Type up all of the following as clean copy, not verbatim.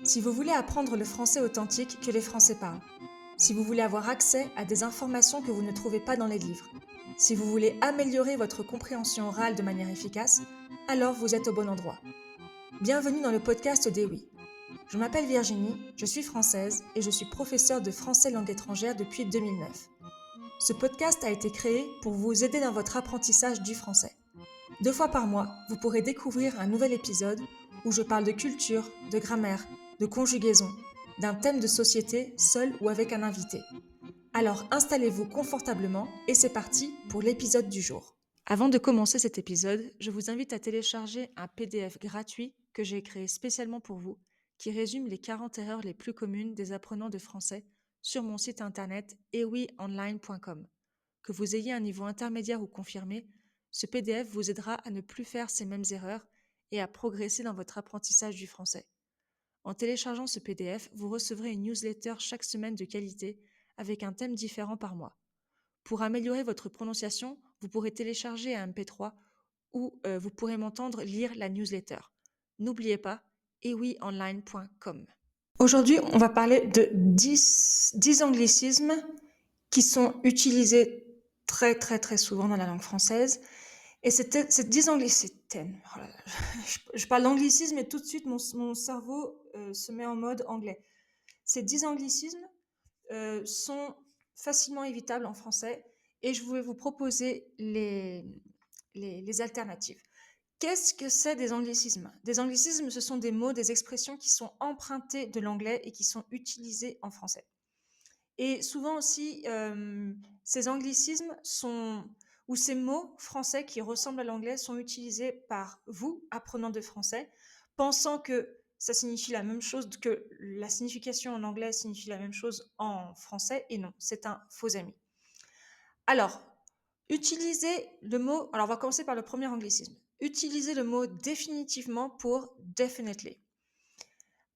Si vous voulez apprendre le français authentique que les Français parlent, si vous voulez avoir accès à des informations que vous ne trouvez pas dans les livres, si vous voulez améliorer votre compréhension orale de manière efficace, alors vous êtes au bon endroit. Bienvenue dans le podcast des Oui. Je m'appelle Virginie, je suis française et je suis professeure de français langue étrangère depuis 2009. Ce podcast a été créé pour vous aider dans votre apprentissage du français. 2 fois par mois, vous pourrez découvrir un nouvel épisode où je parle de culture, de grammaire, de conjugaison, d'un thème de société, seul ou avec un invité. Alors installez-vous confortablement et c'est parti pour l'épisode du jour. Avant de commencer cet épisode, je vous invite à télécharger un PDF gratuit que j'ai créé spécialement pour vous, qui résume les 40 erreurs les plus communes des apprenants de français sur mon site internet eouionline.com. Que vous ayez un niveau intermédiaire ou confirmé, ce PDF vous aidera à ne plus faire ces mêmes erreurs et à progresser dans votre apprentissage du français. En téléchargeant ce PDF, vous recevrez une newsletter chaque semaine de qualité avec un thème différent par mois. Pour améliorer votre prononciation, vous pourrez télécharger un MP3 ou vous pourrez m'entendre lire la newsletter. N'oubliez pas, eouionline.com. Aujourd'hui, on va parler de 10 anglicismes qui sont utilisés très souvent dans la langue française. Et ces 10 anglicismes, oh là là, je parle d'anglicisme et tout de suite mon cerveau se met en mode anglais. Ces 10 anglicismes sont facilement évitables en français et je voulais vous proposer les alternatives. Qu'est-ce que c'est des anglicismes? Des anglicismes, ce sont des mots, des expressions qui sont empruntés de l'anglais et qui sont utilisés en français. Et souvent aussi, ces anglicismes ou ces mots français qui ressemblent à l'anglais sont utilisés par vous, apprenants de français, pensant que ça signifie la même chose, que la signification en anglais signifie la même chose en français, et non, c'est un faux ami. Alors, utilisez le mot, alors on va commencer par le premier anglicisme. Utilisez le mot définitivement pour definitely.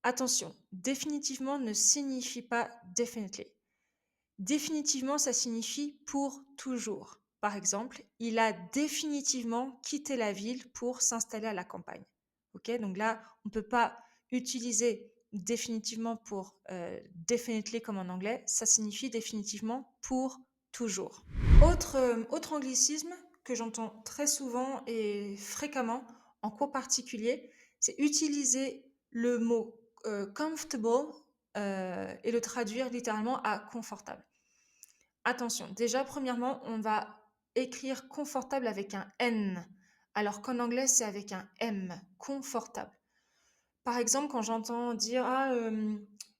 Attention, définitivement ne signifie pas definitely. Définitivement, ça signifie pour toujours. Par exemple, il a définitivement quitté la ville pour s'installer à la campagne. Ok, donc là, on ne peut pas utiliser définitivement pour definitely comme en anglais. Ça signifie définitivement pour toujours. Autre anglicisme que j'entends très souvent et fréquemment, en cours particulier, c'est utiliser le mot comfortable et le traduire littéralement à confortable. Attention, déjà, premièrement, on va écrire confortable avec un N, alors qu'en anglais, c'est avec un M, confortable. Par exemple, quand j'entends dire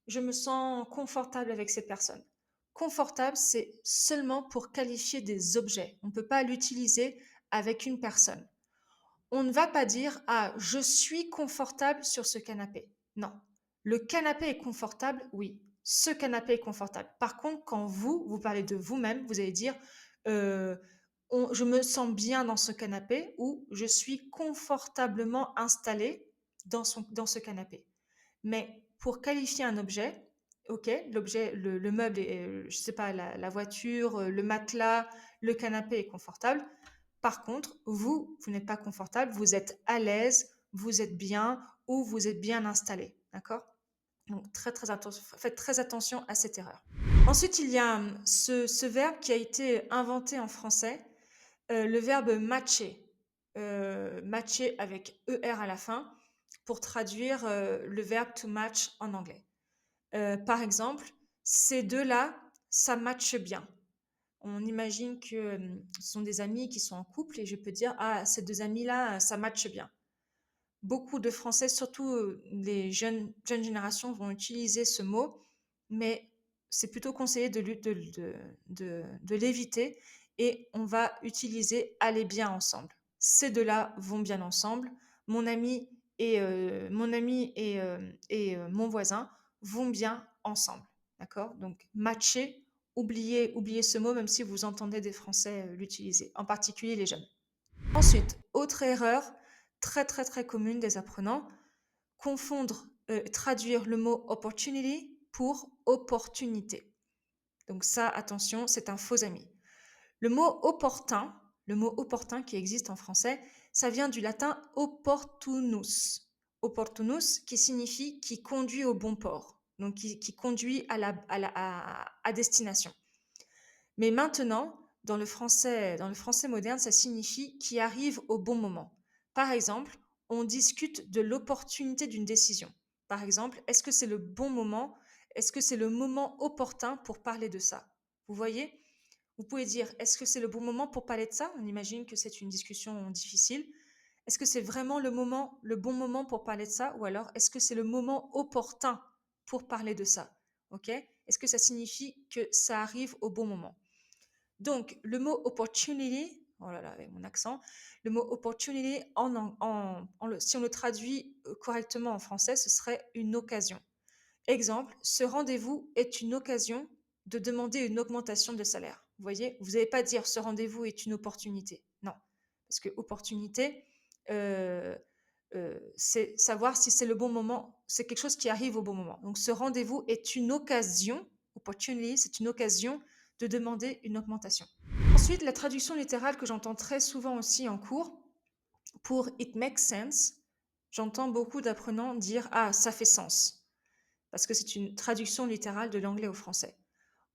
je me sens confortable avec cette personne. Confortable, c'est seulement pour qualifier des objets. On ne peut pas l'utiliser avec une personne. On ne va pas dire je suis confortable sur ce canapé. Non. Le canapé est confortable, oui. Ce canapé est confortable. Par contre, quand vous parlez de vous-même, vous allez dire je me sens bien dans ce canapé ou je suis confortablement installé dans ce canapé. Mais pour qualifier un objet, ok, l'objet, le meuble, je sais pas, la voiture, le matelas, le canapé est confortable. Par contre, vous n'êtes pas confortable, vous êtes à l'aise, vous êtes bien ou vous êtes bien installé, d'accord? Donc faites très attention à cette erreur. Ensuite, il y a ce verbe qui a été inventé en français, le verbe matcher. Matcher avec ER à la fin pour traduire le verbe to match en anglais. Par exemple, ces deux-là, ça matche bien. On imagine que ce sont des amis qui sont en couple et je peux dire ces deux amis-là, ça matche bien. Beaucoup de Français, surtout les jeunes générations, vont utiliser ce mot, mais c'est plutôt conseillé de l'éviter et on va utiliser aller bien ensemble. Ces deux-là vont bien ensemble. Mon ami et mon voisin vont bien ensemble. D'accord? Donc, matcher, oubliez ce mot, même si vous entendez des Français l'utiliser, en particulier les jeunes. Ensuite, autre erreur très commune des apprenants, traduire le mot opportunity pour opportunité. Donc ça, attention, c'est un faux ami. Le mot opportun qui existe en français, ça vient du latin opportunus. opportunus, qui signifie qui conduit au bon port, donc qui conduit à destination. Mais maintenant, dans le français moderne, ça signifie qui arrive au bon moment. Par exemple, on discute de l'opportunité d'une décision. Par exemple, est-ce que c'est le bon moment? Est-ce que c'est le moment opportun pour parler de ça? Vous voyez? Vous pouvez dire, est-ce que c'est le bon moment pour parler de ça? On imagine que c'est une discussion difficile. Est-ce que c'est vraiment le bon moment pour parler de ça? Ou alors, est-ce que c'est le moment opportun pour parler de ça? Ok? Est-ce que ça signifie que ça arrive au bon moment? Donc, le mot opportunity, oh là là, avec mon accent, le mot opportunity, si on le traduit correctement en français, ce serait une occasion. Exemple, ce rendez-vous est une occasion de demander une augmentation de salaire. Vous voyez, vous n'allez pas dire ce rendez-vous est une opportunité. Non, parce que opportunité, euh, c'est savoir si c'est le bon moment, c'est quelque chose qui arrive au bon moment. Donc, ce rendez-vous est une occasion, opportunity, c'est une occasion de demander une augmentation. Ensuite, la traduction littérale que j'entends très souvent aussi en cours, pour it makes sense, j'entends beaucoup d'apprenants dire ah, ça fait sens, parce que c'est une traduction littérale de l'anglais au français.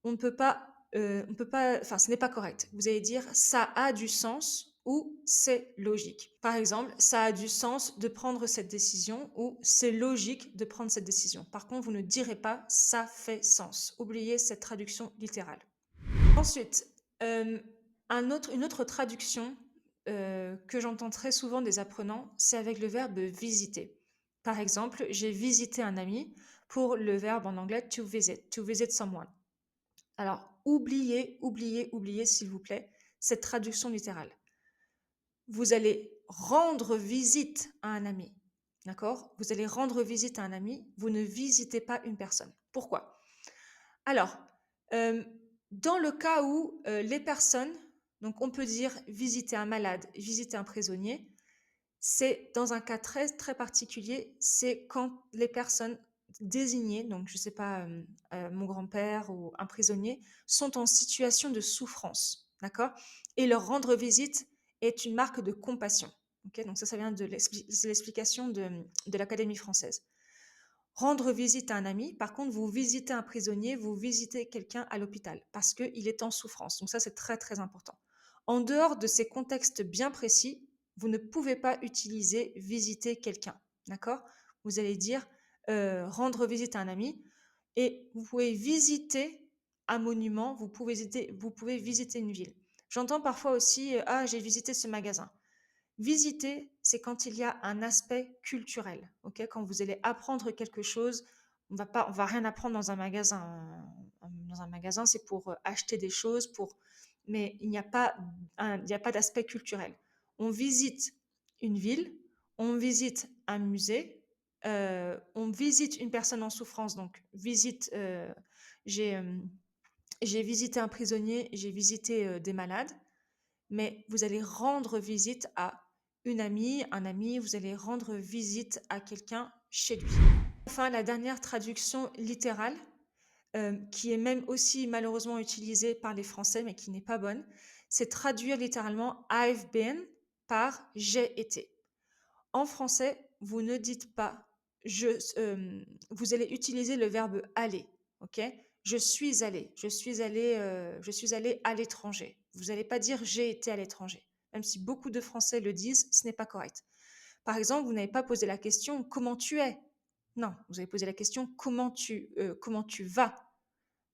On peut pas, enfin, ce n'est pas correct. Vous allez dire ça a du sens ou c'est logique. Par exemple, ça a du sens de prendre cette décision ou c'est logique de prendre cette décision. Par contre, vous ne direz pas ça fait sens. Oubliez cette traduction littérale. Ensuite, une autre traduction que j'entends très souvent des apprenants, c'est avec le verbe visiter. Par exemple, j'ai visité un ami pour le verbe en anglais to visit someone. Alors, oubliez, s'il vous plaît, cette traduction littérale. Vous allez rendre visite à un ami, d'accord? Vous allez rendre visite à un ami, vous ne visitez pas une personne. Pourquoi? Alors, euh, dans le cas où les personnes, donc on peut dire visiter un malade, visiter un prisonnier, c'est dans un cas très, très particulier, c'est quand les personnes désignées, donc je ne sais pas, mon grand-père ou un prisonnier, sont en situation de souffrance, d'accord? Et leur rendre visite est une marque de compassion. Ok, donc ça vient de l'explication de l'Académie française. Rendre visite à un ami, par contre, vous visitez un prisonnier, vous visitez quelqu'un à l'hôpital parce qu'il est en souffrance. Donc ça, c'est très, très important. En dehors de ces contextes bien précis, vous ne pouvez pas utiliser visiter quelqu'un. D'accord? Vous allez dire rendre visite à un ami et vous pouvez visiter un monument, vous pouvez visiter une ville. J'entends parfois aussi ah, j'ai visité ce magasin. Visiter, c'est quand il y a un aspect culturel. Ok, quand vous allez apprendre quelque chose, on va rien apprendre dans un magasin. Dans un magasin, c'est pour acheter des choses, mais il n'y a pas, il n'y a pas d'aspect culturel. On visite une ville, on visite un musée, on visite une personne en souffrance. Donc, j'ai, euh, j'ai visité un prisonnier, j'ai visité des malades, mais vous allez rendre visite à une amie, un ami, vous allez rendre visite à quelqu'un chez lui. Enfin, la dernière traduction littérale, qui est même aussi malheureusement utilisée par les Français, mais qui n'est pas bonne, c'est traduire littéralement I've been par j'ai été. En français, vous ne dites pas vous allez utiliser le verbe aller, ok? Je suis allé à l'étranger. Vous n'allez pas dire j'ai été à l'étranger. Même si beaucoup de Français le disent, ce n'est pas correct. Par exemple, vous n'avez pas posé la question comment tu es. Non, vous avez posé la question comment tu vas.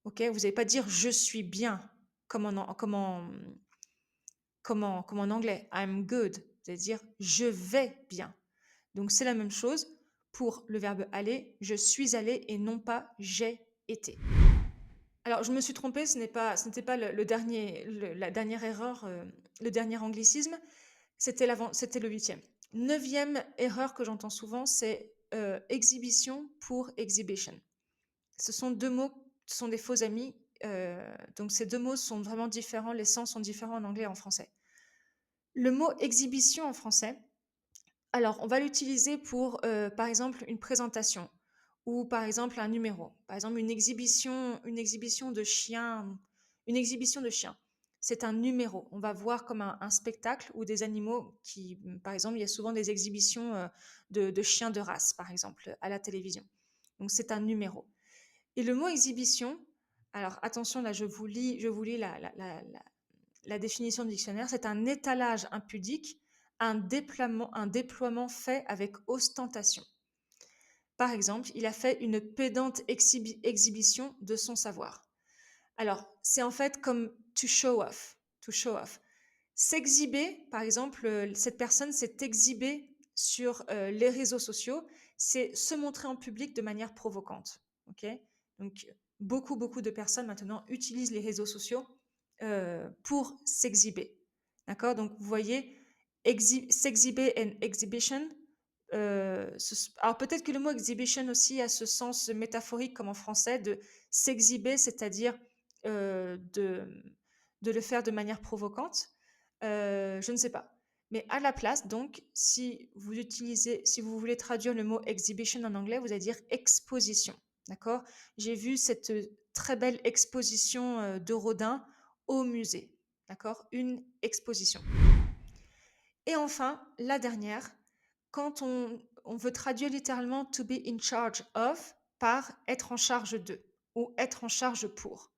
Ok? Vous n'allez pas dire je suis bien comme en anglais. I'm good. Vous allez dire je vais bien. Donc c'est la même chose pour le verbe aller, je suis allé et non pas j'ai été. Alors je me suis trompée, ce n'était pas la dernière erreur, le dernier anglicisme, c'était le huitième. Neuvième erreur que j'entends souvent, c'est exhibition pour exhibition. Ce sont deux mots, ce sont des faux amis, donc ces deux mots sont vraiment différents, les sens sont différents en anglais et en français. Le mot exhibition en français, alors, on va l'utiliser pour, par exemple, une présentation ou par exemple un numéro. Par exemple, une exhibition de chiens. Une exhibition de chiens. c'est un numéro. On va voir comme un spectacle ou des animaux qui, par exemple, il y a souvent des exhibitions de chiens de race, par exemple, à la télévision. Donc, c'est un numéro. Et le mot exhibition, alors attention, là, je vous lis la définition du dictionnaire, c'est un étalage impudique, un déploiement fait avec ostentation. Par exemple, il a fait une pédante exhibition de son savoir. Alors, c'est en fait comme to show off. To show off. S'exhiber, par exemple, cette personne s'est exhibée sur les réseaux sociaux, c'est se montrer en public de manière provocante. Ok. Donc, beaucoup de personnes maintenant utilisent les réseaux sociaux pour s'exhiber. D'accord. Donc, vous voyez, s'exhiber and exhibition. Alors peut-être que le mot exhibition aussi a ce sens métaphorique comme en français de s'exhiber, c'est-à-dire de le faire de manière provocante. Je ne sais pas. Mais à la place, donc, si vous voulez traduire le mot exhibition en anglais, vous allez dire exposition. D'accord. J'ai vu cette très belle exposition de Rodin au musée. D'accord. Une exposition. Et enfin, la dernière, quand on veut traduire littéralement to be in charge of par être en charge de ou être en charge pour.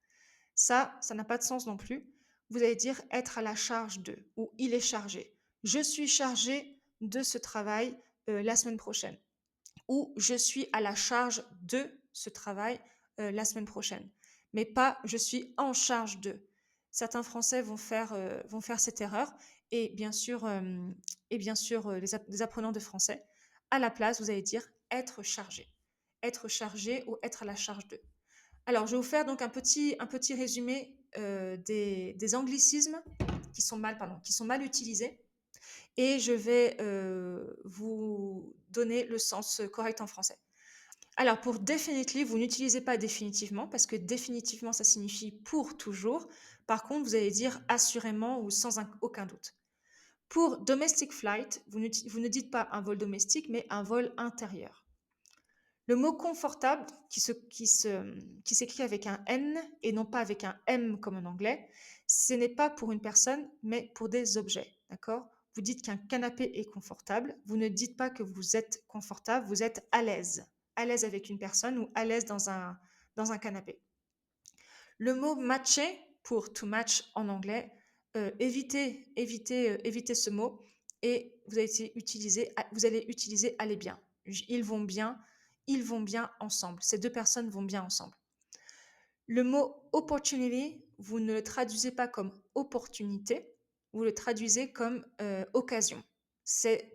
Ça n'a pas de sens non plus. Vous allez dire être à la charge de ou il est chargé. Je suis chargé de ce travail la semaine prochaine ou je suis à la charge de ce travail la semaine prochaine. Mais pas je suis en charge de. Certains Français vont faire cette erreur et bien sûr, les apprenants de français, à la place, vous allez dire être chargé. Être chargé ou être à la charge de. Alors, je vais vous faire donc un petit résumé des anglicismes qui sont mal utilisés et je vais vous donner le sens correct en français. Alors, pour definitely, vous n'utilisez pas définitivement parce que définitivement, ça signifie pour toujours. Par contre, vous allez dire assurément ou sans aucun doute. Pour domestic flight, vous ne dites pas un vol domestique, mais un vol intérieur. Le mot confortable, qui s'écrit avec un N et non pas avec un M comme en anglais, ce n'est pas pour une personne, mais pour des objets. D'accord? Vous dites qu'un canapé est confortable. Vous ne dites pas que vous êtes confortable, vous êtes à l'aise. À l'aise avec une personne ou à l'aise dans un canapé. Le mot matcher, pour to match en anglais, évitez ce mot et vous allez utiliser aller bien. Ils vont bien ensemble. Ces deux personnes vont bien ensemble. Le mot opportunity, vous ne le traduisez pas comme opportunité, vous le traduisez comme occasion. C'est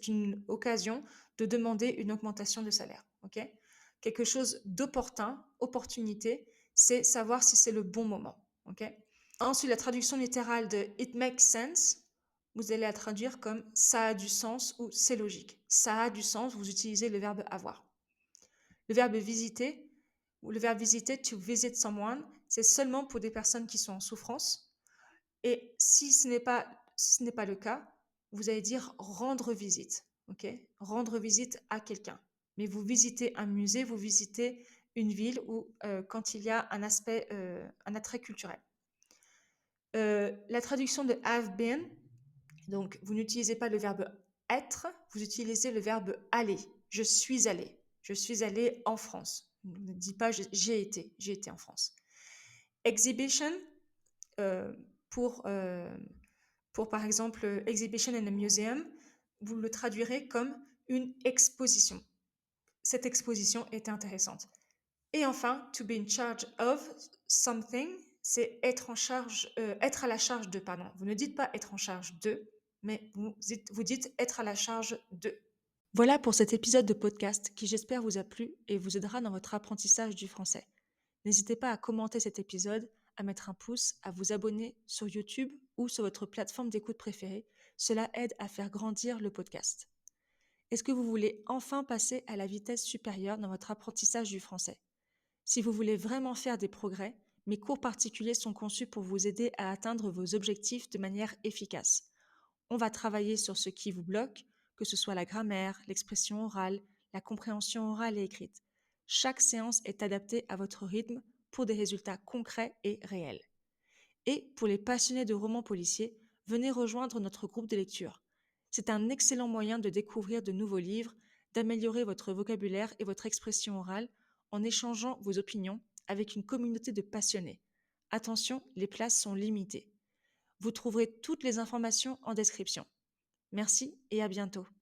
une occasion de demander une augmentation de salaire. Okay. Quelque chose d'opportun, opportunité, c'est savoir si c'est le bon moment. Okay. Ensuite, la traduction littérale de it makes sense, vous allez la traduire comme ça a du sens ou c'est logique. Ça a du sens, vous utilisez le verbe avoir. Le verbe visiter, ou le verbe visiter, to visit someone, c'est seulement pour des personnes qui sont en souffrance. Et si ce n'est pas le cas, vous allez dire rendre visite. Okay. Rendre visite à quelqu'un. Mais vous visitez un musée, vous visitez une ville ou quand il y a un attrait culturel. La traduction de have been, donc vous n'utilisez pas le verbe être, vous utilisez le verbe aller. Je suis allé. Je suis allé en France. Ne dites pas j'ai été en France. Exhibition, pour par exemple exhibition in a museum, vous le traduirez comme une exposition. Cette exposition est intéressante. Et enfin, to be in charge of something, c'est être à la charge de, pardon. Vous ne dites pas être en charge de, mais vous dites être à la charge de. Voilà pour cet épisode de podcast qui j'espère vous a plu et vous aidera dans votre apprentissage du français. N'hésitez pas à commenter cet épisode, à mettre un pouce, à vous abonner sur YouTube ou sur votre plateforme d'écoute préférée. Cela aide à faire grandir le podcast. Est-ce que vous voulez enfin passer à la vitesse supérieure dans votre apprentissage du français ? Si vous voulez vraiment faire des progrès, mes cours particuliers sont conçus pour vous aider à atteindre vos objectifs de manière efficace. On va travailler sur ce qui vous bloque, que ce soit la grammaire, l'expression orale, la compréhension orale et écrite. Chaque séance est adaptée à votre rythme pour des résultats concrets et réels. Et pour les passionnés de romans policiers, venez rejoindre notre groupe de lecture. C'est un excellent moyen de découvrir de nouveaux livres, d'améliorer votre vocabulaire et votre expression orale en échangeant vos opinions avec une communauté de passionnés. Attention, les places sont limitées. Vous trouverez toutes les informations en description. Merci et à bientôt.